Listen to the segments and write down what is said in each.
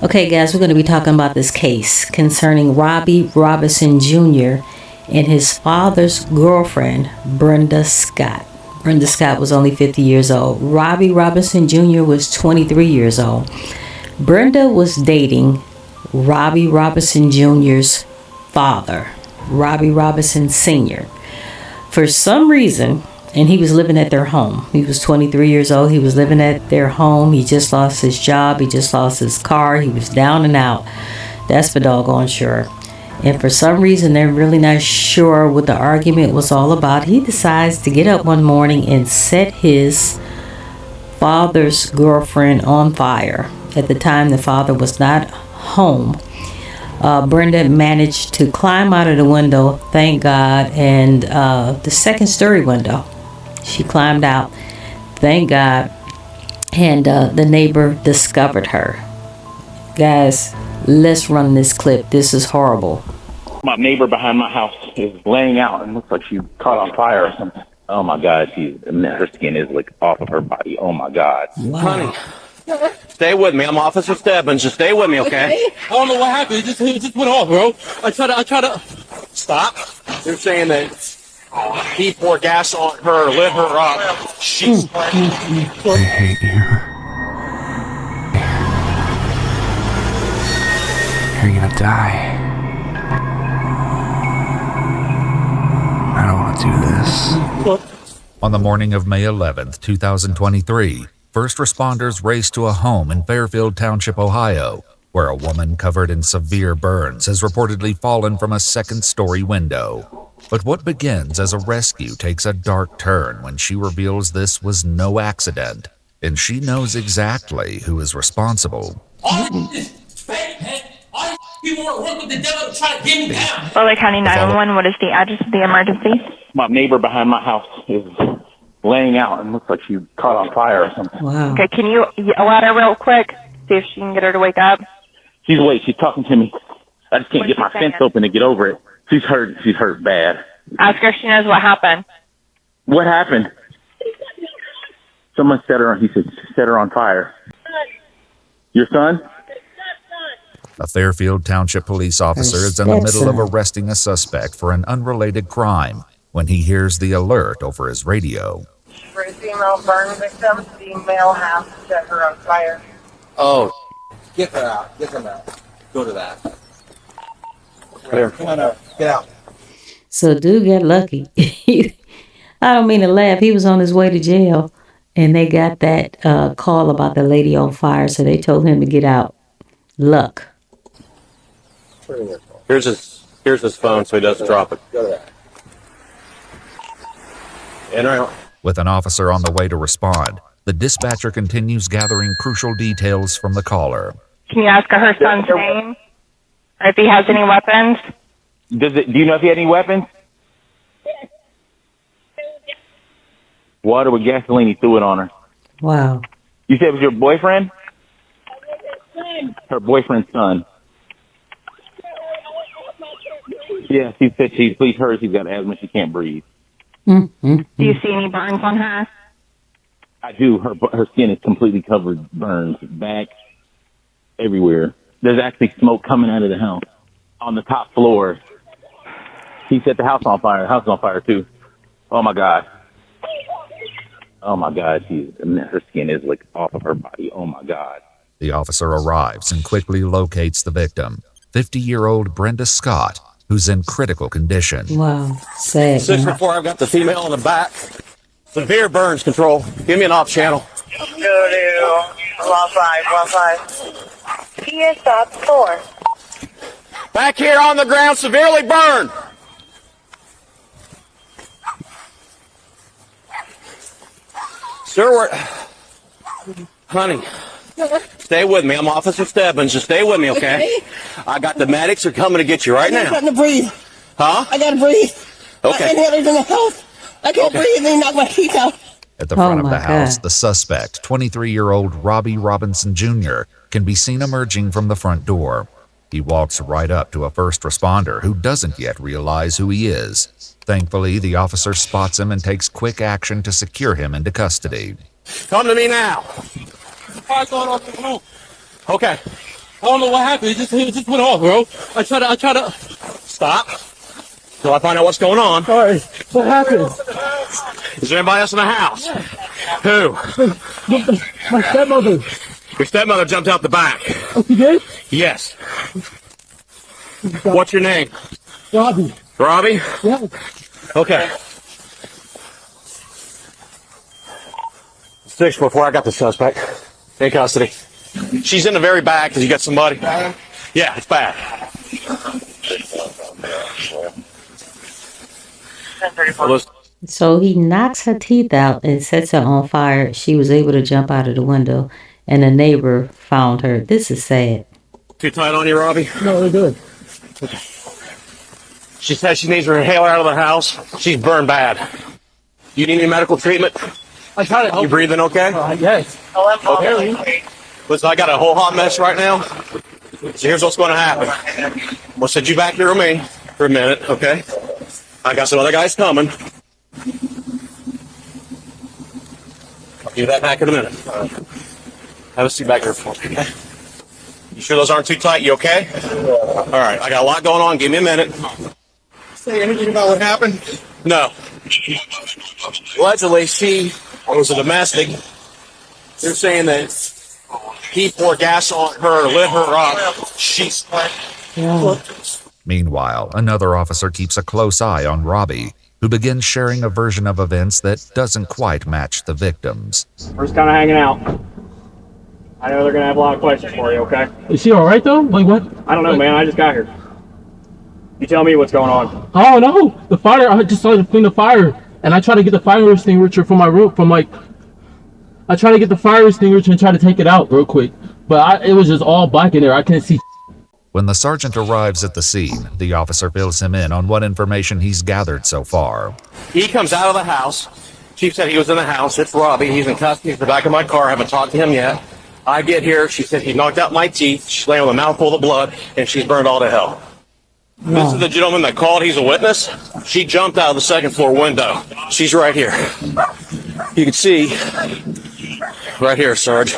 Okay, guys, we're going to be talking about this case concerning Robbi Robinson Jr. and his father's girlfriend, Brenda Scott. Brenda Scott was only 50 years old. Robbi Robinson Jr. was 23 years old. Brenda was dating Robbi Robinson Jr.'s father, Robbi Robinson Sr. For some reason, and he was living at their home. He was 23 years old. He was living at their home. He just lost his job. He just lost his car. He was down and out. That's for doggone sure. And for some reason, they're really not sure what the argument was all about. He decides to get up one morning and set his father's girlfriend on fire. At the time, the father was not home. Brenda managed to climb out of the window, thank God, and the second story window. She climbed out, thank God, and the neighbor discovered her. Guys, let's run this clip. This is horrible. My neighbor behind my house is laying out and looks like she caught on fire or something. Oh my God, her skin is like off of her body. Oh my God. Wow. Honey, stay with me. I'm Officer Stebbins. Just stay with me, okay? I don't know what happened. It just went off, bro. I try to stop. They're saying that he poured gas on her, lit her up. She's I hate you. You're gonna die. I don't want to do this. On the morning of May 11th, 2023, first responders raced to a home in Fairfield Township, Ohio, where a woman covered in severe burns has reportedly fallen from a second-story window. But what begins as a rescue takes a dark turn when she reveals this was no accident, and she knows exactly who is responsible. Butler County 911, what is the address of the emergency? My neighbor behind my house is laying out and looks like she caught on fire or something. Wow. Okay, can you yell at her real quick? See if she can get her to wake up. She's awake. She's talking to me. I just can't What's get she my saying? fence open to get over it. She's hurt. She's hurt bad. Ask her if she knows what happened. What happened? Someone set her on. He said set her on fire. Your son? A Fairfield Township police officer is in the middle of arresting a suspect for an unrelated crime when he hears the alert over his radio. For a female burn victim, the male has set her on fire. Oh, get her out. Get them out. Go to that. There. Come on out. Get out. So dude got lucky. I don't mean to laugh. He was on his way to jail, and they got that call about the lady on fire, so they told him to get out. Luck. Here's his phone so he doesn't drop it. Go to that. And right on. With an officer on the way to respond, the dispatcher continues gathering crucial details from the caller. Can you ask her son's name? Or if he has any weapons? Do you know if he had any weapons? Water with gasoline. He threw it on her. Wow. You said it was your boyfriend? Her boyfriend's son. Yeah, she said she's hurt. She's got asthma. She can't breathe. Do you see any burns on her? I do. Her skin is completely covered, burns, back, everywhere. There's actually smoke coming out of the house on the top floor. He set the house on fire. The house is on fire too. Oh my God. Oh my God. Her skin is like off of her body. Oh my God. The officer arrives and quickly locates the victim, 50-year-old Brenda Scott, who's in critical condition. Wow. Sad. 644, I've got the female in the back. Severe burns control. Give me an off channel. Go to 115. Kia stop 4. Back here on the ground, severely burned. Sir, honey, stay with me. I'm Officer Stebbins. Just stay with me, okay? I got the medics are coming to get you right now. I got to breathe. Huh? I got to breathe. Okay. My inhaler's in the house. I can't breathe and they knock my teeth out. At the front of my the house, God. the suspect, 23-year-old Robbi Robinson Jr., can be seen emerging from the front door. He walks right up to a first responder who doesn't yet realize who he is. Thankfully, the officer spots him and takes quick action to secure him into custody. Come to me now. The fire's going off the room. Okay. don't know what happened. It just went off, bro. I try to stop till I find out what's going on. Sorry. What happened? Is there anybody else in the house? Who? My stepmother. Your stepmother jumped out the back. Oh, she did? Yes. What's your name? Robbi. Robbi? Yeah. Okay. 644, I got the suspect in custody. She's in the very back because you got somebody. Yeah, it's bad. So he knocks her teeth out and sets her on fire. She was able to jump out of the window, and a neighbor found her. This is sad. Too tight on you, Robbi? No, they're good. Okay. She says she needs her inhaler out of the house. She's burned bad. You need any medical treatment? I tried to help. You breathing okay? Yes. Okay. Listen, I got a whole hot mess right now. So here's what's going to happen. I'm going to send you back here with me for a minute, okay? I got some other guys coming. I'll give you that back in a minute. Have a seat back here for me, okay? You sure those aren't too tight? You okay? All right, I got a lot going on. Give me a minute. Say anything about what happened? No. Allegedly, she was a domestic. They're saying that he poured gas on her, lit her up. She's Meanwhile, another officer keeps a close eye on Robbi, who begins sharing a version of events that doesn't quite match the victim's. We're just kind of hanging out. I know they're going to have a lot of questions for you, okay? Is she all right, though? Like, what? I don't know, man. I just got here. You tell me what's going on. Oh, no. The fire. I just started to clean the fire. And I tried to get the fire extinguisher from my room, I tried to get the fire extinguisher and try to take it out real quick. But it was just all black in there. I couldn't see. When the sergeant arrives at the scene, the officer fills him in on what information he's gathered so far. He comes out of the house. Chief said he was in the house. It's Robbi. He's in custody. He's in the back of my car. I haven't talked to him yet. I get here. She said he knocked out my teeth. She's laying with a mouthful of blood, and she's burned all to hell. No. This is the gentleman that called. He's a witness. She jumped out of the second floor window. She's right here. You can see right here, Sarge.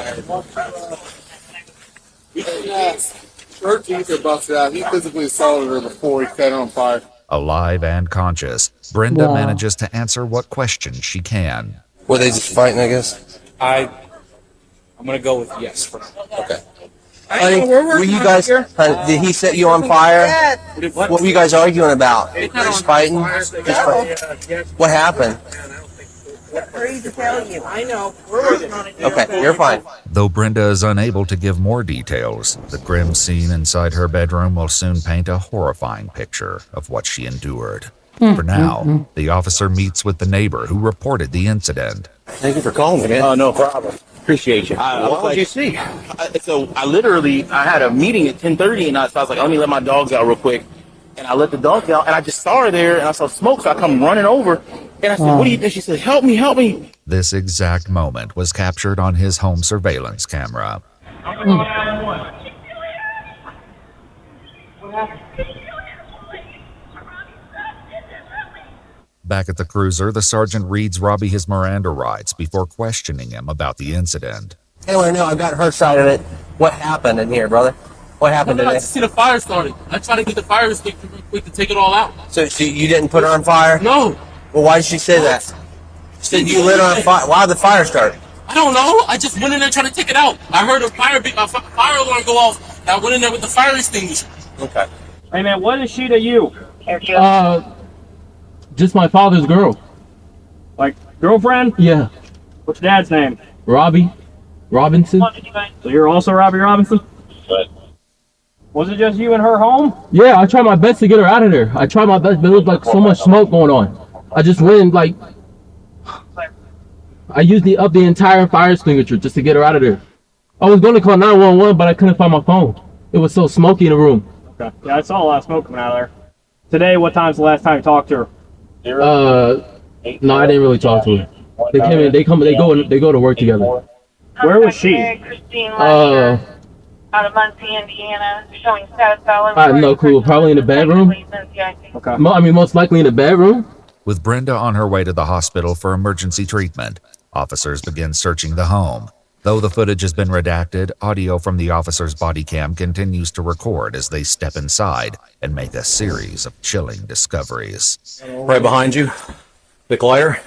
Her teeth are busted out. He physically assaulted her before he set her on fire. Alive and conscious, Brenda manages to answer what questions she can. Were they just fighting, I guess? I'm going to go with yes. Okay. Honey, were you guys, did he set you on fire? What were you guys arguing about? Just fighting? What happened? Free to tell you. I know. Okay, you're fine. Though Brenda is unable to give more details, the grim scene inside her bedroom will soon paint a horrifying picture of what she endured. For now, the officer meets with the neighbor who reported the incident. Thank you for calling me, man. Oh, no problem. Appreciate you. What did you see? So I had a meeting at 10:30, and so I was like, let me let my dogs out real quick. And I let the dogs out, and I just saw her there, and I saw smoke, so I come running over. And I said, what do you think? She said, help me, help me. This exact moment was captured on his home surveillance camera. Back at the cruiser, the sergeant reads Robbi his Miranda rights before questioning him about the incident. I want to know, I've got her side of it. What happened in here, brother? What happened today? I see the fire started. I tried to get the fire extinguisher real quick to take it all out. So you didn't put her on fire? No. Well, why did she say that? She said you lit her on fire. Why did the fire start? I don't know. I just went in there trying to take it out. I heard a fire alarm go off. And I went in there with the fire extinguisher. Okay. Hey, man, what is she to you? Just my father's girl. Like, girlfriend? Yeah. What's your dad's name? Robbi Robinson. So you're also Robbi Robinson? Right. Was it just you and her home? Yeah, I tried my best to get her out of there. I tried my best, but there was like so much smoke going on. I just went like, I used up the entire fire extinguisher just to get her out of there. I was going to call 911, but I couldn't find my phone. It was so smoky in the room. Okay. Yeah, I saw a lot of smoke coming out of there. Today, what time's the last time you talked to her? No, I didn't really talk to her. They came in. They go to work together. Where was she? Out of Muncie, Indiana, showing status all over. I have no clue. Probably in the bedroom. Okay. I mean, most likely in the bedroom. With Brenda on her way to the hospital for emergency treatment, officers begin searching the home. Though the footage has been redacted, audio from the officer's body cam continues to record as they step inside and make a series of chilling discoveries. Right behind you, the glare.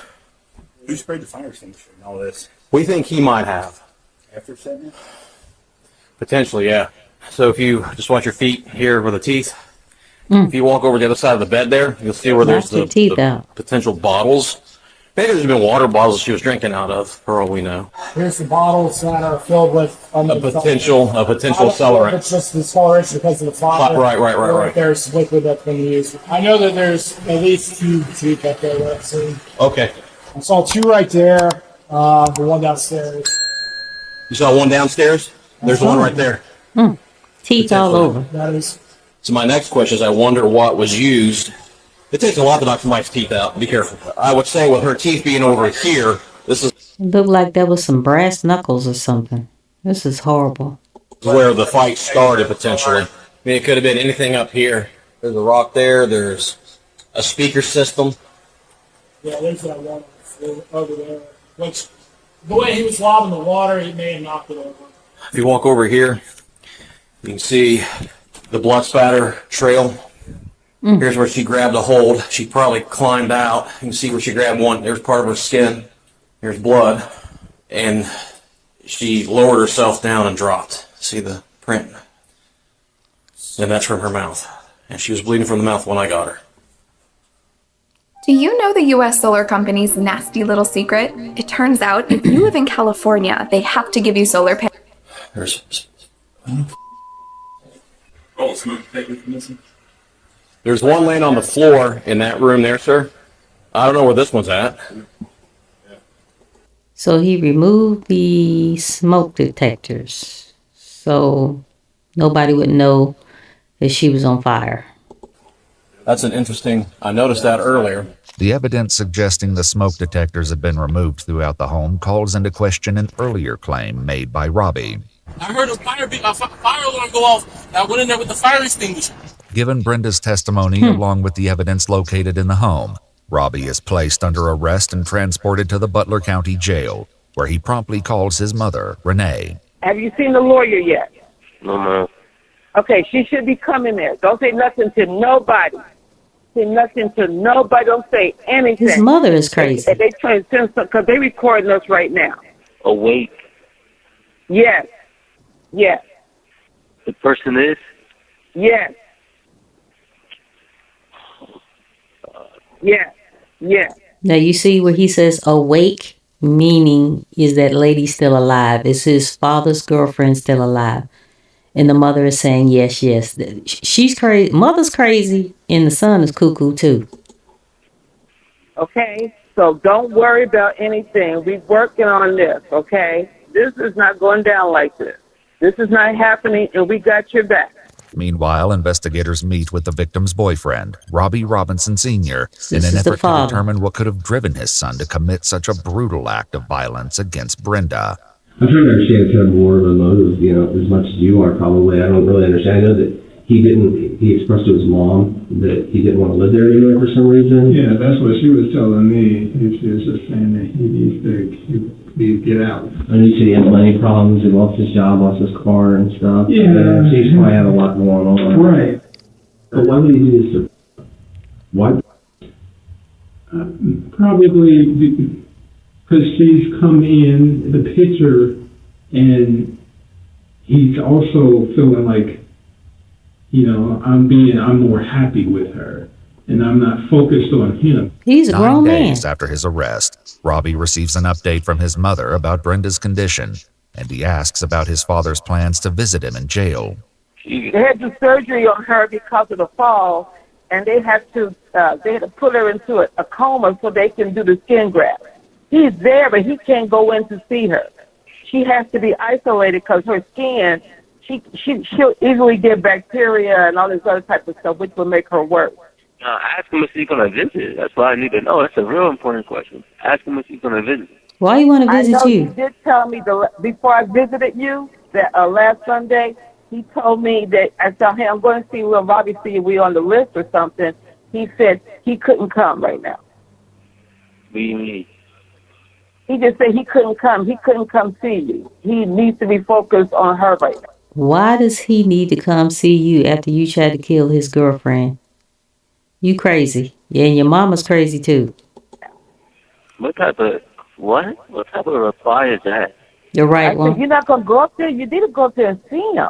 Who sprayed the fire extinguisher and all this? We think he might have. After setting it? Potentially, yeah. So if you just watch your feet here where the teeth, if you walk over the other side of the bed there, you'll see where there's the potential bottles. Maybe there's been water bottles she was drinking out of, for all we know. Here's the bottles that are filled with A potential accelerant. It's just the accelerants because of the fire. Right. There's liquid that's been used. I know that there's at least two teeth up there that I've seen. Okay. I saw two right there. The one downstairs. You saw one downstairs? There's one right there. Teeth all over. That is. So my next question is, I wonder what was used. It takes a lot to knock somebody's teeth out. Be careful. I would say with her teeth being over here, this is... It looked like there was some brass knuckles or something. This is horrible. Where the fight started, potentially. I mean, it could have been anything up here. There's a rock there. There's a speaker system. Yeah, there's that one on the floor over there. Which, the way he was lobbing the water, he may have knocked it over. If you walk over here, you can see the blood spatter trail. Here's where she grabbed a hold. She probably climbed out. You can see where she grabbed one. There's part of her skin. There's blood. And she lowered herself down and dropped. See the print? And that's from her mouth. And she was bleeding from the mouth when I got her. Do you know the U.S. solar company's nasty little secret? It turns out if you live in California, they have to give you solar panels. There's one laying on the floor in that room there, sir. I don't know where this one's at. So he removed the smoke detectors, so nobody would know that she was on fire. That's an interesting... I noticed that earlier. The evidence suggesting the smoke detectors had been removed throughout the home calls into question an earlier claim made by Robbi. I heard a fire alarm go off. I went in there with the fire extinguisher. Given Brenda's testimony along with the evidence located in the home, Robbi is placed under arrest and transported to the Butler County Jail, where he promptly calls his mother, Renee. Have you seen the lawyer yet? No, ma'am. Okay, she should be coming there. Don't say nothing to nobody. Say nothing to nobody. Don't say anything. His mother is crazy. They trying to send some, because they're recording us right now. Awake. Yes. Yes. The person is? Yes. Yes. Yes. Now you see where he says awake, meaning is that lady still alive? Is his father's girlfriend still alive? And the mother is saying yes, yes. She's crazy. Mother's crazy, and the son is cuckoo too. Okay, so don't worry about anything. We're working on this, okay? This is not going down like this. This is not happening, and we got your back. Meanwhile, investigators meet with the victim's boyfriend, Robbi Robinson Jr., in an effort to determine what could have driven his son to commit such a brutal act of violence against Brenda. I'm trying to understand kind of more of the motive, as much as you are probably. I don't really understand. I know that he expressed to his mom that he didn't want to live there anymore for some reason. Yeah, that's what she was telling me. She was just saying that he needs to get out. I know he said he had money problems, he lost his job, lost his car and stuff. Yeah. So he's probably had a lot going on. Right. But why would he do this? Why? Probably because she's come in the picture and he's also feeling like, I'm more happy with her and I'm not focused on him. He's a grown man. 9 days after his arrest, Robbi receives an update from his mother about Brenda's condition, and he asks about his father's plans to visit him in jail. They had the surgery on her because of the fall, and they had to put her into a coma so they can do the skin graft. He's there, but he can't go in to see her. She has to be isolated because her skin, she'll easily get bacteria and all this other type of stuff, which will make her worse. Ask him if he's going to visit. That's what I need to know. That's a real important question. Ask him if he's going to visit. Why you want to visit you? He did tell me before I visited you that last Sunday, he told me that I said, hey, I'm going to see when Robbi see we on the list or something. He said he couldn't come right now. What do you mean? He just said he couldn't come. He couldn't come see you. He needs to be focused on her right now. Why does he need to come see you after you tried to kill his girlfriend? You crazy. Yeah, and your mama's crazy too. What type of reply is that? The right I one. said, you're not going to go up there? You need to go up there and see him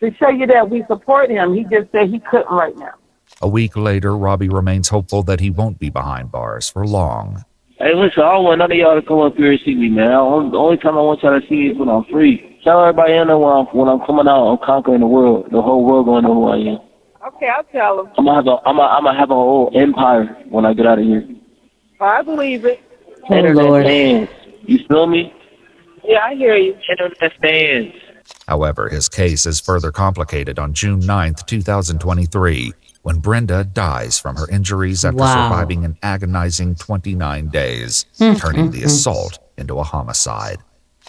to show you that we support him. He just said he couldn't right now. A week later, Robbi remains hopeful that he won't be behind bars for long. Hey, listen, I don't want none of y'all to come up here and see me, man. The only time I want y'all to see me is when I'm free. Tell everybody I know when I'm coming out, I'm conquering the world. The whole world gonna know who I am. Okay, I'll tell him. I'm gonna have a whole empire when I get out of here. I believe it. Internet fans. You feel me? Yeah, I hear you. Internet fans. However, his case is further complicated on June 9th, 2023, when Brenda dies from her injuries after surviving an agonizing 29 days, turning the assault into a homicide.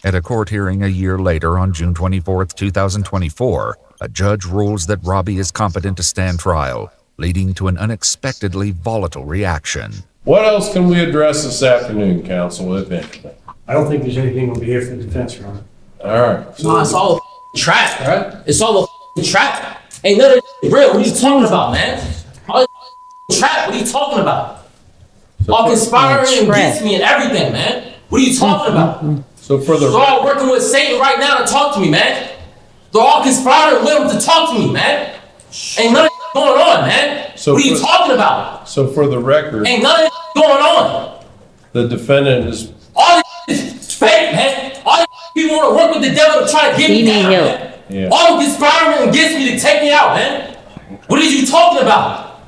At a court hearing a year later on June 24th, 2024, a judge rules that Robbi is competent to stand trial, leading to an unexpectedly volatile reaction. What else can we address this afternoon, counsel, if anything? I don't think there's anything over here for the defense, Your Honor. All right. No, it's all a trap, right? It's all a trap. Ain't none of it real. What are you talking about, man? All trap. What are you talking about? All conspiring against me and everything, man. What are you talking about? So for the they're all working with Satan right now to talk to me, man. They're all conspiring with him to talk to me, man. Ain't none of it going on, man. So what are you talking about? So for the record, ain't none of it going on. The defendant is all this is fake, man. All these people want to work with the devil to try to get me down, man. Yeah. All the conspiring against me to take me out, man. What are you talking about?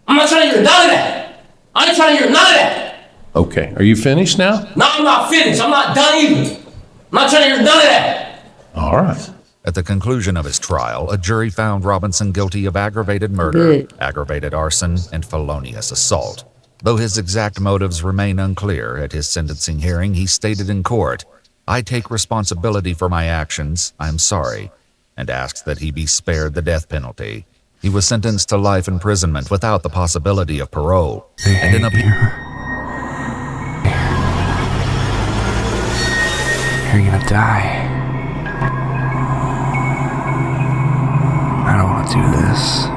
I'm not trying to hear none of that. I ain't trying to hear none of that. okay. Are you finished now? No, I'm not finished. I'm not done either. I'm not trying to hear none of that. All right. At the conclusion of his trial, a jury found Robinson guilty of aggravated murder, aggravated arson, and felonious assault. Though his exact motives remain unclear, at his sentencing hearing, he stated in court, "I take responsibility for my actions, I'm sorry," and asked that he be spared the death penalty. He was sentenced to life imprisonment without the possibility of parole, and in a You're gonna die. I don't want to do this.